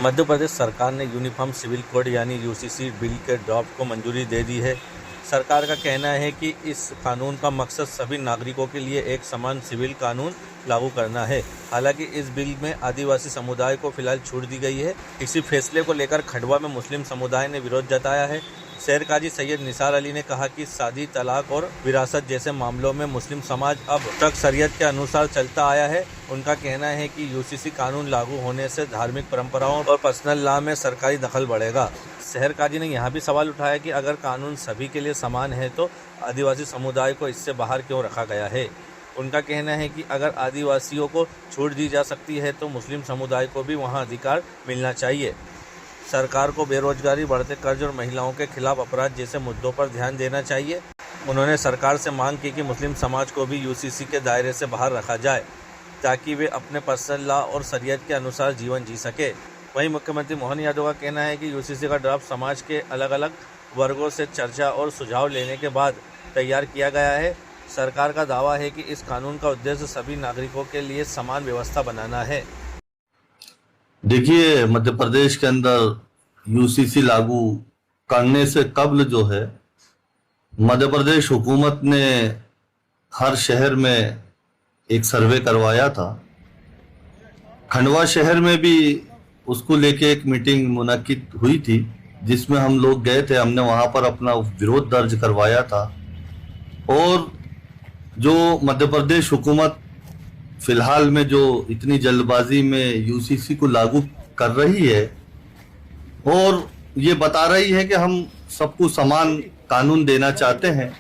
मध्य प्रदेश सरकार ने uniform civil code यानी यूसीसी बिल के ड्राफ्ट को मंजूरी दे दी है। सरकार का कहना है कि इस कानून का मकसद सभी नागरिकों के लिए एक समान सिविल कानून लागू करना है। हालांकि इस बिल में आदिवासी समुदाय को फिलहाल छूट दी गई है। इसी फैसले को लेकर खंडवा में मुस्लिम समुदाय ने विरोध जताया है। शहर काजी सैयद निसार अली ने कहा कि शादी, तलाक और विरासत जैसे मामलों में मुस्लिम समाज अब तक शरीयत के अनुसार चलता आया है। उनका कहना है कि यूसीसी कानून लागू होने से धार्मिक परंपराओं और पर्सनल लॉ में सरकारी दखल बढ़ेगा। शहर काजी ने यहाँ भी सवाल उठाया कि अगर कानून सभी के लिए समान है तो आदिवासी समुदाय को इससे बाहर क्यों रखा गया है। उनका कहना है कि अगर आदिवासियों को छूट दी जा सकती है तो मुस्लिम समुदाय को भी वहाँ अधिकार मिलना चाहिए। सरकार को बेरोजगारी, बढ़ते कर्ज और महिलाओं के खिलाफ अपराध जैसे मुद्दों पर ध्यान देना चाहिए। उन्होंने सरकार से मांग की कि मुस्लिम समाज को भी यूसीसी के दायरे से बाहर रखा जाए ताकि वे अपने पर्सनल लॉ और शरीयत के अनुसार जीवन जी सके। वहीं मुख्यमंत्री मोहन यादव का कहना है कि यूसीसी का ड्राफ्ट समाज के अलग अलग वर्गों से चर्चा और सुझाव लेने के बाद तैयार किया गया है। सरकार का दावा है कि इस कानून का उद्देश्य सभी नागरिकों के लिए समान व्यवस्था बनाना है। देखिए, मध्य प्रदेश के अंदर यूसीसी लागू करने से कबल जो है मध्य प्रदेश हुकूमत ने हर शहर में एक सर्वे करवाया था। खंडवा शहर में भी उसको लेके एक मीटिंग मुनक्किद हुई थी जिसमें हम लोग गए थे। हमने वहां पर अपना विरोध दर्ज करवाया था। और जो मध्य प्रदेश हुकूमत फिलहाल में जो इतनी जल्दबाजी में यूसीसी को लागू कर रही है और ये बता रही है कि हम सबको समान कानून देना चाहते हैं,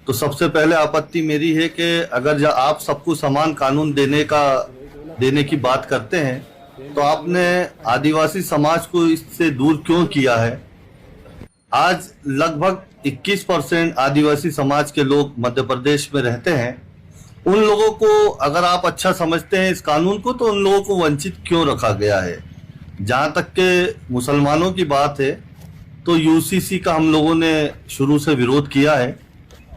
तो सबसे पहले आपत्ति मेरी है कि अगर आप सबको समान कानून देने की बात करते हैं तो आपने आदिवासी समाज को इससे दूर क्यों किया है। आज लगभग 21% आदिवासी समाज के लोग मध्य प्रदेश में रहते हैं। उन लोगों को अगर आप अच्छा समझते हैं इस कानून को, तो उन लोगों को वंचित क्यों रखा गया है। जहाँ तक के मुसलमानों की बात है तो यूसीसी का हम लोगों ने शुरू से विरोध किया है।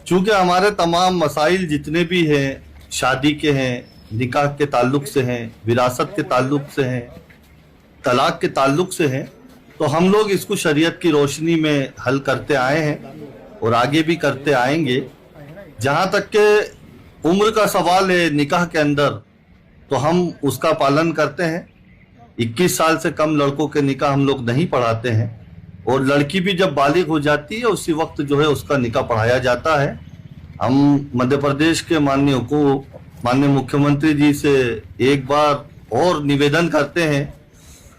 चूँकि हमारे तमाम मसाइल जितने भी हैं, शादी के हैं, निकाह के ताल्लुक से हैं, विरासत के ताल्लुक से हैं, तलाक के ताल्लुक से हैं, तो हम लोग इसको शरीयत की रोशनी में हल करते आए हैं और आगे भी करते आएंगे। जहाँ तक के उम्र का सवाल है निकाह के अंदर, तो हम उसका पालन करते हैं। 21 साल से कम लड़कों के निकाह हम लोग नहीं पढ़ाते हैं और लड़की भी जब बालिग हो जाती है उसी वक्त जो है उसका निकाह पढ़ाया जाता है। हम मध्य प्रदेश के माननीय मुख्यमंत्री जी से एक बार और निवेदन करते हैं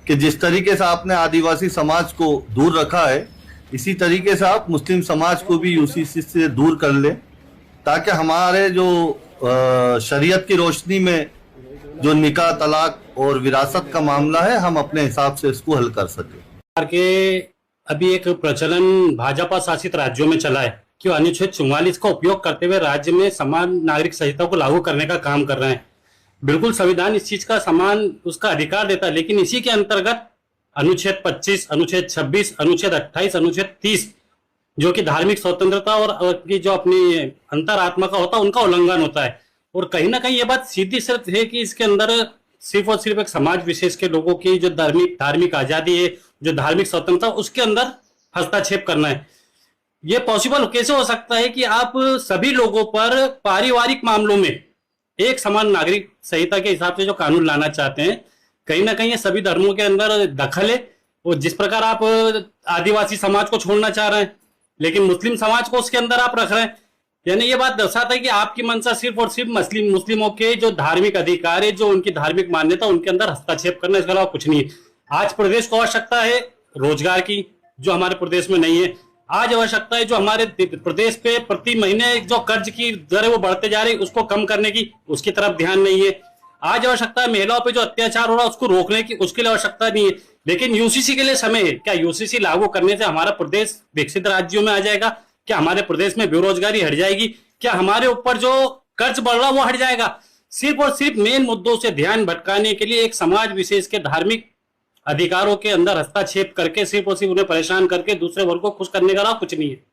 कि जिस तरीके से आपने आदिवासी समाज को दूर रखा है, इसी तरीके से आप मुस्लिम समाज को भी यूसीसी से दूर कर लें ताकि हमारे जो शरीयत की रोशनी में जो निकाह, तलाक और विरासत का मामला है, हम अपने हिसाब से इसको हल कर सकें। के अभी एक प्रचलन भाजपा शासित राज्यों में चला है कि अनुच्छेद 44 का उपयोग करते हुए राज्य में समान नागरिक संहिता को लागू करने का काम कर रहे हैं। बिल्कुल संविधान इस चीज का समान उसका अधिकार देता है, लेकिन इसी के अंतर्गत अनुच्छेद 25, अनुच्छेद 26, अनुच्छेद 28, अनुच्छेद 30 जो कि धार्मिक स्वतंत्रता और की जो अपनी अंतरात्मा का होता है उनका उल्लंघन होता है। और कहीं ना कहीं ये बात सीधी सिर्फ है कि इसके अंदर सिर्फ और सिर्फ एक समाज विशेष के लोगों की जो धार्मिक आजादी है, जो धार्मिक स्वतंत्रता, उसके अंदर हस्तक्षेप करना है। ये पॉसिबल कैसे हो सकता है कि आप सभी लोगों पर पारिवारिक मामलों में एक समान नागरिक संहिता के हिसाब से जो कानून लाना चाहते हैं, कहीं ना कहीं ये सभी धर्मों के अंदर दखल है। और जिस प्रकार आप आदिवासी समाज को छोड़ना चाह रहे हैं लेकिन मुस्लिम समाज को उसके अंदर आप रख रहे हैं, यानी ये बात दर्शाता है कि आपकी मंशा सिर्फ और सिर्फ मुस्लिमों के जो धार्मिक अधिकार है, जो उनकी धार्मिक मान्यता, उनके अंदर हस्तक्षेप करना, इसके अलावा कुछ नहीं है। आज प्रदेश को आवश्यकता है रोजगार की, जो हमारे प्रदेश में नहीं है। आज आवश्यकता है जो हमारे प्रदेश पे प्रति महीने जो कर्ज की दर है वो बढ़ते जा रही है, उसको कम करने की, उसकी तरफ ध्यान नहीं है। आज आवश्यकता है महिलाओं पे जो अत्याचार हो रहा है उसको रोकने की, उसके लिए आवश्यकता नहीं है। लेकिन यूसीसी के लिए समय है। क्या यूसीसी लागू करने से हमारा प्रदेश विकसित राज्यों में आ जाएगा? क्या हमारे प्रदेश में बेरोजगारी हट जाएगी? क्या हमारे ऊपर जो कर्ज बढ़ रहा है वो हट जाएगा? सिर्फ और सिर्फ मेन मुद्दों से ध्यान भटकाने के लिए एक समाज विशेष के धार्मिक अधिकारों के अंदर हस्तक्षेप करके सिर्फ और सिर्फ उन्हें परेशान करके दूसरे वर्ग को खुश करने का कुछ नहीं है।